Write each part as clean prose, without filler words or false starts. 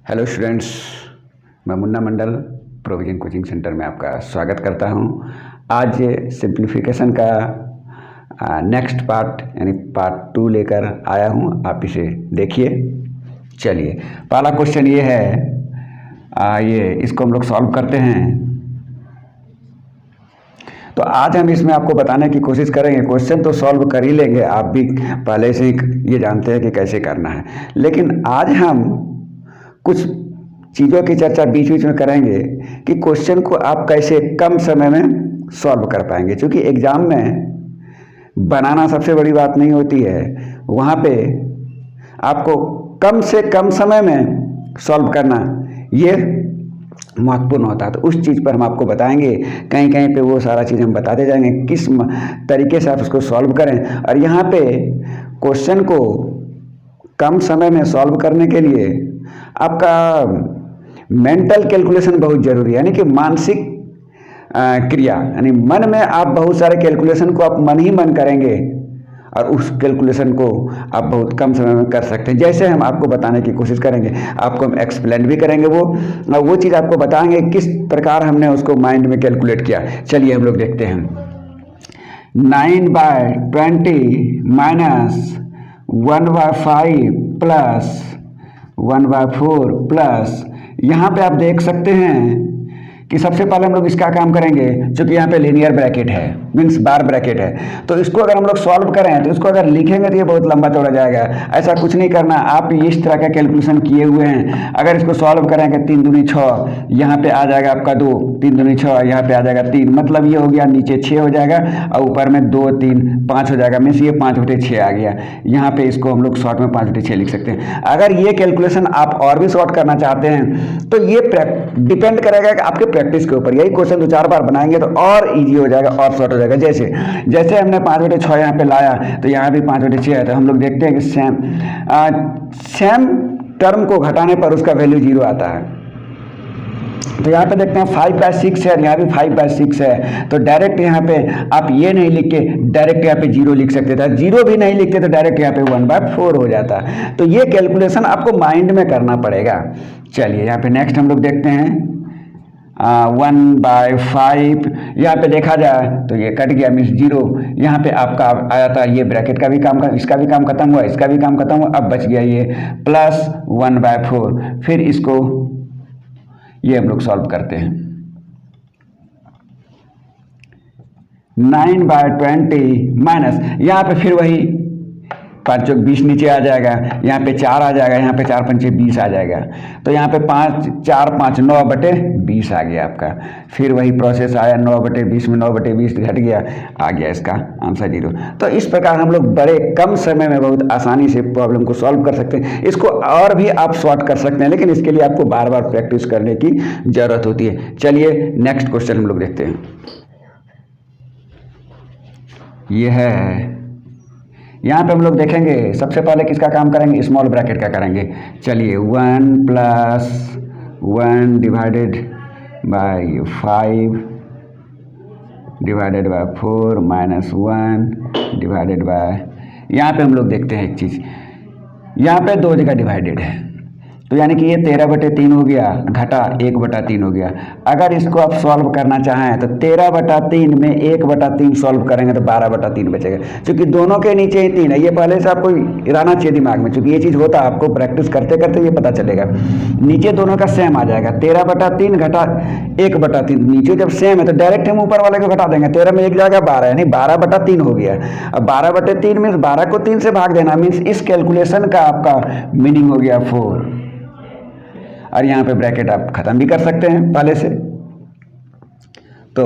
Hello students, मैं मुन्ना मंडल provision coaching centre में आपका स्वागत करता हूं। आज सिंप्लीफिकेशन का नेक्स्ट पार्ट यानी पार्ट 2 लेकर आया हूं। आप इसे देखिए। चलिए, पहला क्वेश्चन ये है, ये इसको हम लोग सॉल्व करते हैं। तो आज हम इसमें आपको बताने की कोशिश करेंगे। क्वेश्चन तो सॉल्व कर ही लेंगे, आप भी पहले से ही ये जानते हैं कि कैसे करना है, लेकिन आज हम कुछ चीज़ों की चर्चा बीच बीच में करेंगे कि क्वेश्चन को आप कैसे कम समय में सॉल्व कर पाएंगे। क्योंकि एग्ज़ाम में बनाना सबसे बड़ी बात नहीं होती है, वहाँ पे आपको कम से कम समय में सॉल्व करना ये महत्वपूर्ण होता है। तो उस चीज़ पर हम आपको बताएंगे, कहीं कहीं पे वो सारा चीज़ हम बताते जाएंगे किस तरीके से आप उसको सॉल्व करें। और यहाँ पे क्वेश्चन को कम समय में सॉल्व करने के लिए आपका मेंटल कैलकुलेशन बहुत ज़रूरी है, यानी कि मानसिक क्रिया, यानी मन में आप बहुत सारे कैलकुलेशन को आप मन ही मन करेंगे और उस कैलकुलेशन को आप बहुत कम समय में कर सकते हैं। जैसे हम आपको बताने की कोशिश करेंगे, आपको हम एक्सप्लेन भी करेंगे वो चीज़ आपको बताएंगे किस प्रकार हमने उसको माइंड में कैलकुलेट किया। चलिए हम लोग देखते हैं। 9/20 माइनस 1/5 प्लस 1/4 प्लस, यहाँ पे आप देख सकते हैं कि सबसे पहले हम लोग इसका काम करेंगे। क्योंकि यहाँ पे लीनियर ब्रैकेट है, मीन्स बार ब्रैकेट है, तो इसको अगर हम लोग सॉल्व करें तो इसको अगर लिखेंगे तो ये बहुत लंबा चौड़ा जाएगा। ऐसा कुछ नहीं करना, आप इस तरह का कैलकुलेशन किए हुए हैं। अगर इसको सॉल्व करेंगे 3 दूनी 6, यहाँ पे आ जाएगा आपका 2, 3 दूनी 6, यहाँ पे आ जाएगा 3, मतलब ये हो गया नीचे 6 हो जाएगा और ऊपर में 2 3 5 हो जाएगा, मीन्स ये 5/6 आ गया। यहाँ पे इसको हम लोग शॉर्ट में 5/6 लिख सकते हैं। अगर ये कैलकुलेशन आप और भी शॉर्ट करना चाहते हैं तो ये डिपेंड करेगा कि आपके प्रैक्टिस के ऊपर। यही क्वेश्चन 2-4 बार बनाएंगे तो और इजी हो जाएगा और शॉर्ट हो जाएगा। जैसे हमने 5/6 यहाँ पे लाया तो यहाँ भी 5/6 है, तो हम लोग देखते हैं कि सेम टर्म को घटाने पर उसका वैल्यू 0 आता है। तो यहाँ पे देखते हैं 5/6 है, यहाँ भी 5/6 है, तो डायरेक्ट यहाँ पे आप ये नहीं लिख के डायरेक्ट यहाँ पे 0 लिख सकते थे। 0 भी नहीं लिखते तो डायरेक्ट यहाँ पे 1/4 हो जाता। तो ये कैलकुलेशन आपको माइंड में करना पड़ेगा। चलिए यहाँ पे नेक्स्ट हम लोग देखते हैं 1/5, यहाँ पे देखा जाए तो ये कट गया, मीन्स 0। यहाँ पे आपका आया था, ये ब्रैकेट का भी काम, इसका भी काम खत्म हुआ, इसका भी काम खत्म हुआ, अब बच गया ये प्लस 1/4। फिर इसको ये हम लोग सॉल्व करते हैं। 9/20 माइनस, यहाँ पे फिर वही 5 चौक 20 नीचे आ जाएगा, यहाँ पे 4 आ जाएगा, यहाँ पे 4 पंचे 20 आ जाएगा। तो यहाँ पे 5 4 5 9/20 आ गया आपका। फिर वही प्रोसेस आया, 9/20 में 9/20 घट गया, आ गया इसका आंसर 0। तो इस प्रकार हम लोग बड़े कम समय में बहुत आसानी से प्रॉब्लम को सॉल्व कर सकते हैं। इसको और भी आप शॉर्ट कर सकते हैं, लेकिन इसके लिए आपको बार बार प्रैक्टिस करने की ज़रूरत होती है। चलिए नेक्स्ट क्वेश्चन हम लोग देखते हैं। यह है, यहाँ पे हम लोग देखेंगे सबसे पहले किसका काम करेंगे, स्मॉल ब्रैकेट का करेंगे। चलिए 1 + 1 divided by 5 divided by 4 minus 1 divided by, यहाँ पे हम लोग देखते हैं एक चीज़, यहाँ पे 2 जगह डिवाइडेड है, तो यानी कि ये 13/3 हो गया, घटा 1/3 हो गया। अगर इसको आप सॉल्व करना चाहें तो 13/3 में 1/3 सॉल्व करेंगे तो 12/3 बचेगा। क्योंकि दोनों के नीचे ही 3 है, ये पहले से आपको रहना चाहिए दिमाग में। क्योंकि ये चीज़ होता है, आपको प्रैक्टिस करते करते ये पता चलेगा। नीचे दोनों का सेम आ जाएगा, 13/3 घटा 1/3। नीचे जब सेम है तो डायरेक्ट हम ऊपर वाले को घटा देंगे। 13 में 1 जाएगा 12, यानी 12/3 हो गया। अब 12/3 मीन्स 12 को 3 से भाग देना, मीन्स इस कैलकुलेशन का आपका मीनिंग हो गया 4। और यहाँ पे ब्रैकेट आप ख़त्म भी कर सकते हैं पहले से, तो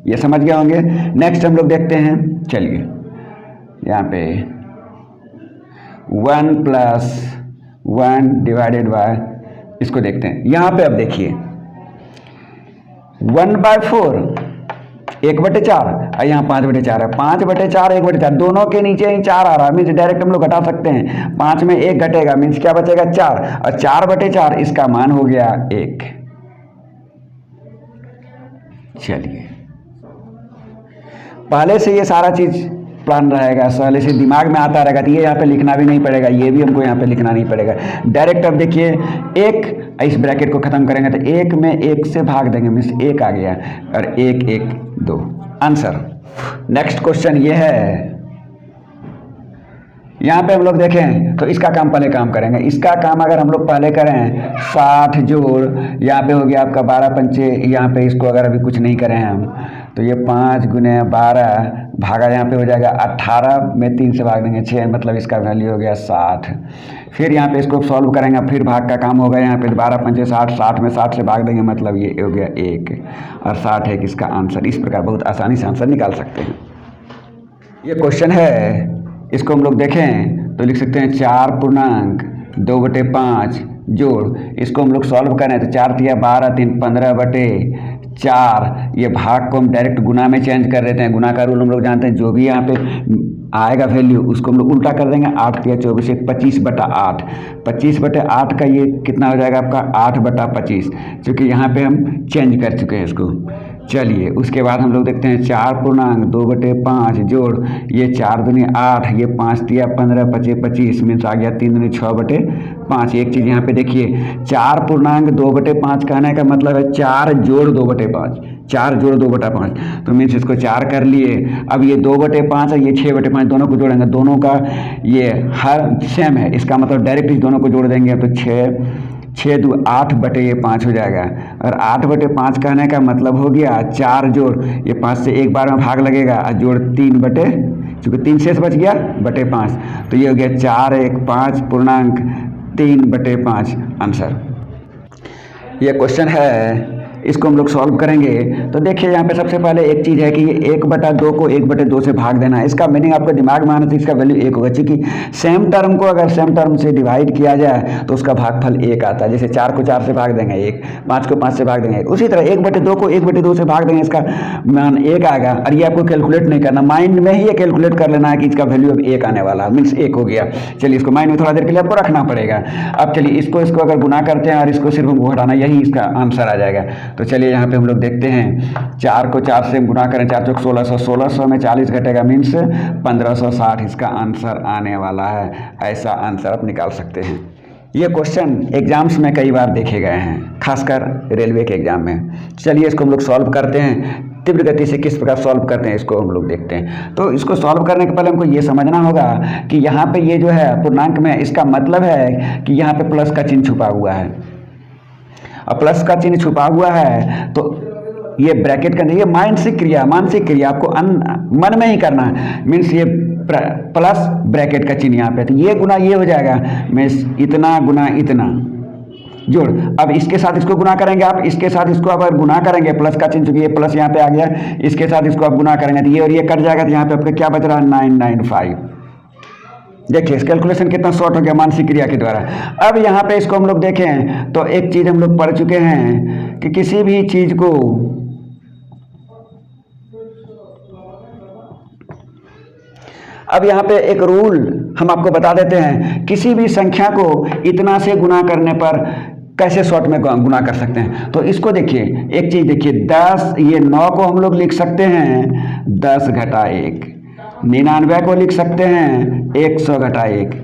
ये समझ गए होंगे। नेक्स्ट हम लोग देखते हैं। चलिए यहाँ पे 1 + 1 डिवाइडेड बाय, इसको देखते हैं। यहाँ पे अब देखिए 1/4 1/4 और यहाँ 5/4 है। 5/4 1/4, दोनों के नीचे ही 4 आ रहा है, मीन्स डायरेक्ट हम लोग घटा सकते हैं। 5 में 1 घटेगा, मीन्स क्या बचेगा 4, और 4/4 इसका मान हो गया 1। चलिए पहले से ये सारा चीज प्लान रहेगा, पहले से दिमाग में आता रहेगा, तो ये यहाँ पे लिखना भी नहीं पड़ेगा, ये भी हमको यहाँ पे लिखना नहीं पड़ेगा। डायरेक्ट अब देखिए एक, इस ब्रैकेट को ख़त्म करेंगे तो एक में एक से भाग देंगे, मीन्स एक आ गया, और एक एक दो आंसर। नेक्स्ट क्वेश्चन ये है, यहाँ पे हम लोग देखें तो इसका काम पहले काम करेंगे। इसका काम अगर हम लोग पहले करें 60 जोड़, यहाँ पे हो गया आपका 12 पंचे, यहाँ पे इसको अगर अभी कुछ नहीं करें हम तो ये 5 गुने 12 भागा यहाँ पे हो जाएगा 18 में 3 से भाग देंगे 6, मतलब इसका वैल्यू हो गया 60। फिर यहाँ पे इसको सॉल्व करेंगे, फिर भाग का काम होगा, यहाँ पे 12 पंचे 60, 60 में 60 से भाग देंगे, मतलब ये हो गया 1 और 60 है इसका आंसर। इस प्रकार बहुत आसानी से आंसर निकाल सकते हैं। ये क्वेश्चन है, इसको हम लोग देखें तो लिख सकते हैं 4 पूर्णांक 2/5 जोड़, इसको हम लोग सॉल्व करें तो 4 तिया 12, 3 15/4, ये भाग को हम डायरेक्ट गुना में चेंज कर देते हैं। गुना का रूल हम लोग जानते हैं, जो भी यहाँ पे आएगा वैल्यू उसको हम लोग उल्टा कर देंगे। 8 तिया 24, 25/8, 25/8 का ये कितना हो जाएगा आपका 8/25, क्योंकि यहाँ पे हम चेंज कर चुके हैं इसको। चलिए उसके बाद हम लोग देखते हैं 4 पूर्णांक 2/5 जोड़, ये 4 दूनी 8, ये 5 तिया 15, 25 मीन्स आ गया 3 दूनी 6/5। एक चीज़ यहाँ पे देखिए, 4 पूर्णांक 2/5 कहने का मतलब है 4 जोड़ 2/5, 4 जोड़ 2/5, तो मीन्स इसको 4 कर लिए। अब ये 2/5 है, ये 6/5, दोनों को जोड़ेंगे, दोनों का ये हर सेम है, इसका मतलब डायरेक्ट इस दोनों को जोड़ देंगे तो 6 दू 8/5 हो जाएगा। और 8/5 कहने का मतलब हो गया 4 जोड़, ये 5 से एक बार में भाग लगेगा और जोड़ 3 चूँकि 3 शेष बच गया /5, तो ये हो गया 4 1 5 पूर्णांक 3/5 आंसर। ये क्वेश्चन है, इसको हम लोग सॉल्व करेंगे तो देखिए यहाँ पे सबसे पहले एक चीज़ है कि ये 1/2 को 1/2 से भाग देना है। इसका मीनिंग आपको दिमाग में आना चाहिए, इसका वैल्यू 1 होगा, क्योंकि सेम टर्म को अगर सेम टर्म से डिवाइड किया जाए तो उसका भागफल 1 आता है। जैसे 4 को 4 से भाग देंगे 1, 5 को 5 से भाग देंगे, उसी तरह 1/2 को 1/2 से भाग देंगे, इसका मान 1 आएगा। और ये आपको कैलकुलेट नहीं करना, माइंड में ही ये कैलकुलेट कर लेना है कि इसका वैल्यू अब 1 आने वाला, मीन्स 1 हो गया। चलिए इसको माइंड में थोड़ा देर के लिए आपको रखना पड़ेगा। अब चलिए इसको अगर गुना करते हैं और इसको सिर्फ हमको घटाना, यही इसका आंसर आ जाएगा। तो चलिए यहाँ पे हम लोग देखते हैं, 4 को 4 से गुना करें, 4 चौक 1600, 1600 में 40 घटेगा, मीन्स 1560 इसका आंसर आने वाला है। ऐसा आंसर आप निकाल सकते हैं। ये क्वेश्चन एग्जाम्स में कई बार देखे गए हैं, खासकर रेलवे के एग्जाम में। चलिए इसको हम लोग सॉल्व करते हैं, तीव्र गति से किस प्रकार सॉल्व करते हैं इसको हम लोग देखते हैं। तो इसको सॉल्व करने के पहले हमको ये समझना होगा कि यहाँ पे ये जो है पूर्णांक में, इसका मतलब है कि यहाँ पे प्लस का चिन्ह छुपा हुआ है, और प्लस का चिन्ह छुपा हुआ है तो ये ब्रैकेट का, ये मानसिक क्रिया आपको मन में ही करना है, मीन्स ये प्लस ब्रैकेट का चिन्ह यहाँ पे, तो ये गुना ये हो जाएगा, मीन्स इतना गुना इतना जोड़। अब इसके साथ इसको गुना करेंगे आप, इसके साथ इसको अगर गुना करेंगे, प्लस का चिन्ह, चूंकि ये प्लस यहाँ पे आ गया, इसके साथ इसको आप गुना करेंगे तो ये और ये कट जाएगा, तो यहाँ पे आपका क्या बच रहा है 995। देखिए कैलकुलेशन कितना शॉर्ट हो गया मानसिक क्रिया के द्वारा। अब यहाँ पे इसको हम लोग देखें तो एक चीज़ हम लोग पढ़ चुके हैं कि किसी भी चीज़ को अब यहाँ पे एक रूल हम आपको बता देते हैं, किसी भी संख्या को इतना से गुना करने पर कैसे शॉर्ट में गुना कर सकते हैं। तो इसको देखिए, एक चीज़ देखिए, 10, ये 9 को हम लोग लिख सकते हैं 10 घटा 1, 99 को लिख सकते हैं 100 घटा 1,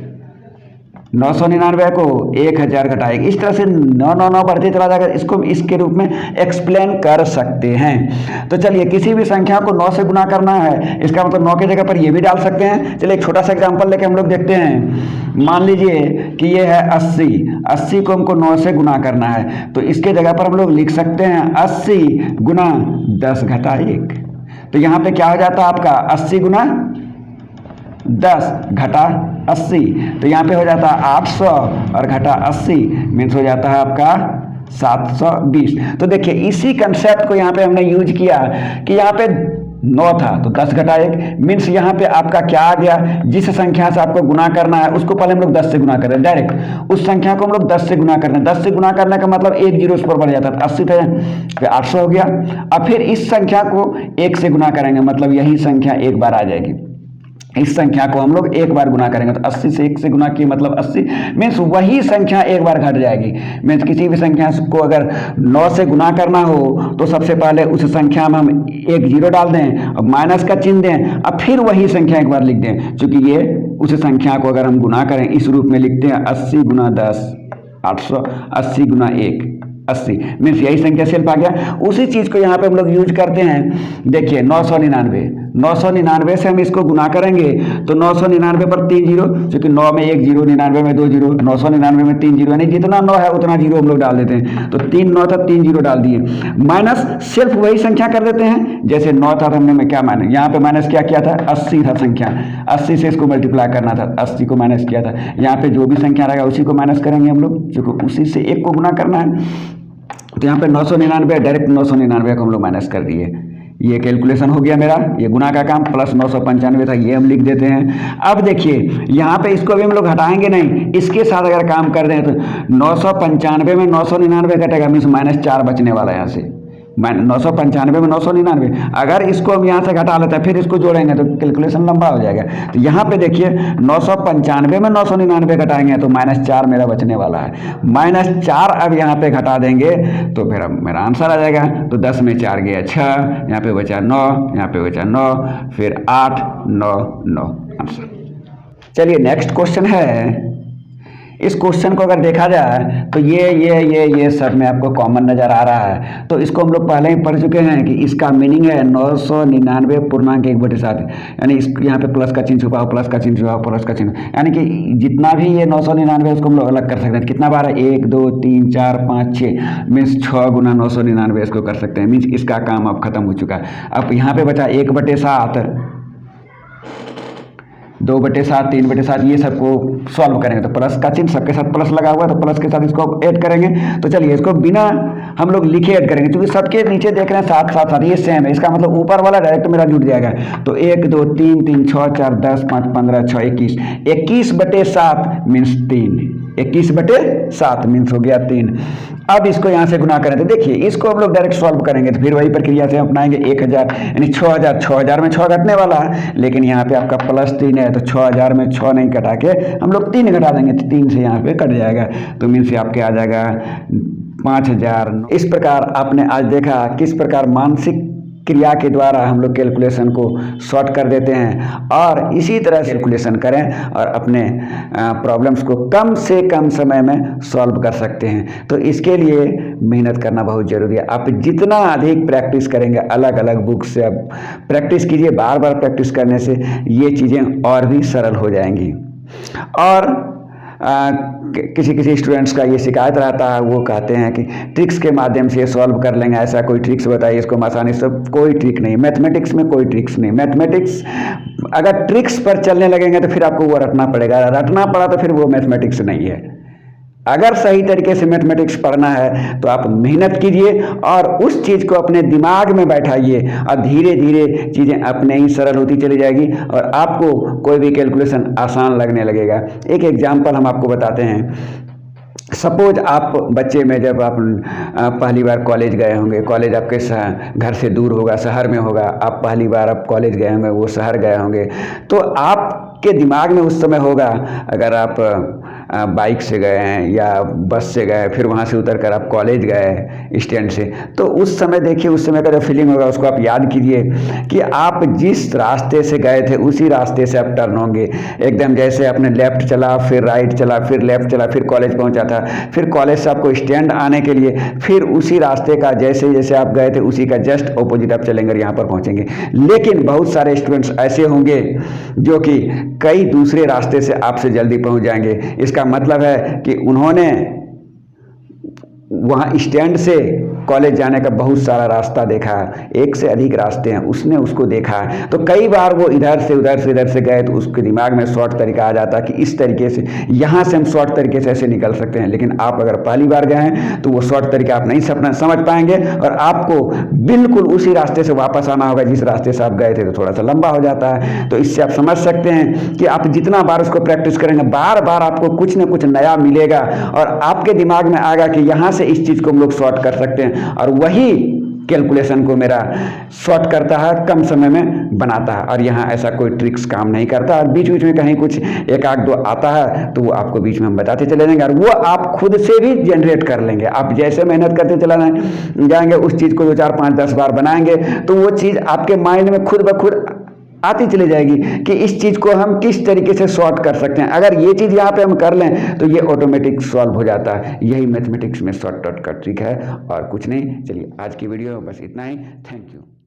999 को 1000 घटा 1, इस तरह से 999 बढ़ते चला जाएगा। इसको इसके रूप में एक्सप्लेन कर सकते हैं। तो चलिए किसी भी संख्या को 9 से गुना करना है, इसका मतलब 9 की जगह पर ये भी डाल सकते हैं। चलिए एक छोटा सा एग्जांपल लेके हम लोग देखते हैं। मान लीजिए कि ये है 80 को हमको 9 से गुना करना है, तो इसके जगह पर हम लोग लिख सकते हैं 80 गुना 10 घटा 1। तो यहाँ पे क्या हो जाता है आपका 80 गुना 10 घटा 80, तो यहाँ पे हो जाता है 800 और घटा 80 मीन्स हो जाता है आपका 720। तो देखिए इसी कंसेप्ट को यहाँ पे हमने यूज किया कि यहाँ पे 9 था तो 10 घटा 1 मीन्स यहाँ पे आपका क्या आ गया, जिस संख्या से आपको गुना करना है उसको पहले हम लोग 10 से गुना कर रहे हैं, डायरेक्ट उस संख्या को हम लोग 10 से गुना कर रहे हैं। 10 से गुना करने का मतलब 1 जीरो उस पर बढ़ जाता है, 80 थे फिर 800 हो गया। अब फिर इस संख्या को 1 से गुना करेंगे, मतलब यही संख्या एक बार आ जाएगी। इस संख्या को हम लोग एक बार गुना करेंगे, तो 80 से 1 से गुना किए मतलब 80 मीन्स वही संख्या एक बार घट जाएगी। मीन्स किसी भी संख्या को अगर 9 से गुना करना हो तो सबसे पहले उस संख्या में हम एक जीरो डाल दें और माइनस का चिन्ह दें, अब फिर वही संख्या एक बार लिख दें। चूंकि ये उस संख्या को अगर हम गुना करें इस रूप में लिखते हैं 80 गुना 10 800, 80 गुना 1 80 मीन्स यही संख्या सेल्फ आ गया। उसी चीज़ को यहाँ पे हम लोग यूज करते हैं। देखिए 999 से हम इसको गुना करेंगे तो 999 पर 3 जीरो, क्योंकि 9 में 1 जीरो, 99 में 2 जीरो, 999 में 3 जीरो, यानी जितना 9 है उतना जीरो हम लोग डाल देते हैं। तो 3 9 था, 3 जीरो डाल दिए, माइनस सिर्फ वही संख्या कर देते हैं जैसे 9 था। हमने में क्या माइनस, यहाँ पे माइनस क्या किया था, 80 था संख्या, 80 से इसको मल्टीप्लाई करना था, 80 को माइनस किया था। यहाँ पे जो भी संख्या रहेगा उसी को माइनस करेंगे हम लोग, क्योंकि उसी से 1 को गुना करना है। तो यहाँ पे 999 डायरेक्ट 999 को हम लोग माइनस कर दिए। ये कैलकुलेशन हो गया मेरा, ये गुना का काम, प्लस 995 था, ये हम लिख देते हैं। अब देखिए यहाँ पे इसको भी हम लोग हटाएंगे नहीं, इसके साथ अगर काम कर दें तो 995 में 999 घटेगा, मीन्स -4 बचने वाला है यहाँ से। 995 में 999, अगर इसको हम यहाँ से घटा लेते हैं फिर इसको जोड़ेंगे तो कैलकुलेशन लंबा हो जाएगा। तो यहाँ पे देखिए 995 में 999 घटाएंगे तो -4 मेरा बचने वाला है। -4 अब यहाँ पे घटा देंगे तो फिर अब मेरा आंसर आ जाएगा। तो 10 में 4 गया 6, यहाँ पे बचा 9, यहाँ पे बचा 9, फिर 8 9 9 आंसर। चलिए नेक्स्ट क्वेश्चन है। इस क्वेश्चन को अगर देखा जाए तो ये सब में आपको कॉमन नज़र आ रहा है। तो इसको हम लोग पहले ही पढ़ चुके हैं कि इसका मीनिंग है 999 पूर्णांक 1/7, यानी इस यहाँ पे प्लस का चिन्ह छुपाओ, प्लस का चिन्ह छुपाओ, प्लस का चिन्ह, यानी कि जितना भी ये 999 उसको हम लोग अलग कर सकते हैं। कितना बार है, 1 2 3 4 5 6, मीन्स 6 गुना 999 इसको कर सकते हैं। मीन्स इसका काम अब खत्म हो चुका है। अब यहाँ पे बचा 1/7, 2/7, 3/7, ये सबको सॉल्व करेंगे तो प्लस का चिन्ह सबके साथ प्लस लगा हुआ है, तो प्लस के साथ इसको ऐड करेंगे। तो चलिए इसको बिना हम लोग लिखे ऐड करेंगे, क्योंकि सबके नीचे देख रहे हैं 7 7 7 ये सेम है, इसका मतलब ऊपर वाला डायरेक्ट मेरा जुड़ जाएगा। तो 1 2 3 3 6 4 10 5 15 6 21, 21/7 मीन्स 3, 21/7 मीन्स हो गया 3। अब इसको यहाँ से गुना करें तो देखिए इसको हम लोग डायरेक्ट सॉल्व करेंगे तो फिर वही प्रक्रिया से हम अपनाएंगे। 1000 यानी 6000 में 6 घटने वाला है, लेकिन यहाँ पे आपका +3 है तो 6000 में 6 नहीं घटा के हम लोग 3 घटा देंगे तो 3 से यहाँ पे कट जाएगा। तो मीन्स आपके आ जाएगा 5000। इस प्रकार आपने आज देखा किस प्रकार मानसिक क्रिया के द्वारा हम लोग कैलकुलेशन को शॉर्ट कर देते हैं, और इसी तरह से कैलकुलेशन करें और अपने प्रॉब्लम्स को कम से कम समय में सॉल्व कर सकते हैं। तो इसके लिए मेहनत करना बहुत ज़रूरी है। आप जितना अधिक प्रैक्टिस करेंगे, अलग अलग बुक से आप प्रैक्टिस कीजिए, बार बार प्रैक्टिस करने से ये चीज़ें और भी सरल हो जाएंगी। और किसी स्टूडेंट्स का ये शिकायत रहता है, वो कहते हैं कि ट्रिक्स के माध्यम से सॉल्व कर लेंगे, ऐसा कोई ट्रिक्स बताइए इसको आसानी से। कोई ट्रिक नहीं, मैथमेटिक्स में कोई ट्रिक्स नहीं। मैथमेटिक्स अगर ट्रिक्स पर चलने लगेंगे तो फिर आपको वो रटना पड़ेगा, रटना पड़ा तो फिर वो मैथमेटिक्स नहीं है। अगर सही तरीके से मैथमेटिक्स पढ़ना है तो आप मेहनत कीजिए और उस चीज़ को अपने दिमाग में बैठाइए, और धीरे धीरे चीज़ें अपने ही सरल होती चली जाएगी और आपको कोई भी कैलकुलेशन आसान लगने लगेगा। एक एग्जांपल हम आपको बताते हैं। सपोज आप बच्चे में जब आप पहली बार कॉलेज गए होंगे, कॉलेज आपके घर से दूर होगा, शहर में होगा, आप पहली बार आप कॉलेज गए होंगे, वो शहर गए होंगे, तो आपके दिमाग में उस समय होगा, अगर आप बाइक से गए हैं या बस से गए, फिर वहाँ से उतर कर आप कॉलेज गए स्टैंड से, तो उस समय देखिए, उस समय का जो फीलिंग होगा उसको आप याद कीजिए कि आप जिस रास्ते से गए थे उसी रास्ते से आप टर्न होंगे। एकदम जैसे आपने लेफ़्ट चला, फिर राइट चला, फिर लेफ़्ट चला, फिर कॉलेज पहुँचा था, फिर कॉलेज से आपको स्टैंड आने के लिए फिर उसी रास्ते का जैसे जैसे आप गए थे उसी का जस्ट ऑपोजिट आप चलेंगे और यहाँ पर पहुँचेंगे। लेकिन बहुत सारे स्टूडेंट्स ऐसे होंगे जो कि कई दूसरे रास्ते से आपसे जल्दी पहुँच जाएंगे। इसका मतलब है कि उन्होंने वहाँ स्टैंड से कॉलेज जाने का बहुत सारा रास्ता देखा है, एक से अधिक रास्ते हैं, उसने उसको देखा है। तो कई बार वो इधर से गए तो उसके दिमाग में शॉर्ट तरीका आ जाता है कि इस तरीके से, यहाँ से हम शॉर्ट तरीके से ऐसे निकल सकते हैं। लेकिन आप अगर पहली बार गए हैं तो वो शॉर्ट तरीका आप नहीं समझ पाएंगे और आपको बिल्कुल उसी रास्ते से वापस आना होगा जिस रास्ते से आप गए थे, तो थोड़ा सा लंबा हो जाता है। तो इससे आप समझ सकते हैं कि आप जितना बार उसको प्रैक्टिस करेंगे, बार बार आपको कुछ न कुछ नया मिलेगा और आपके दिमाग में आएगा कि यहाँ से इस चीज़ को हम लोग शॉर्ट कर सकते हैं। और वही कैलकुलेशन को मेरा शॉर्ट करता है, कम समय में बनाता है। और यहाँ ऐसा कोई ट्रिक्स काम नहीं करता, और बीच बीच में कहीं कुछ एक आध दो आता है तो वो आपको बीच में हम बताते चले जाएंगे, और वो आप खुद से भी जनरेट कर लेंगे। आप जैसे मेहनत करते चला जाएंगे, उस चीज़ को 2 4 5 10 बार बनाएंगे तो वो चीज़ आपके माइंड में खुद ब खुद आती चली जाएगी कि इस चीज़ को हम किस तरीके से सॉर्ट कर सकते हैं। अगर ये चीज़ यहाँ पे हम कर लें तो ये ऑटोमेटिक सॉल्व हो जाता है। यही मैथमेटिक्स में शॉर्टकट का ट्रिक है और कुछ नहीं। चलिए आज की वीडियो बस इतना ही। Thank you.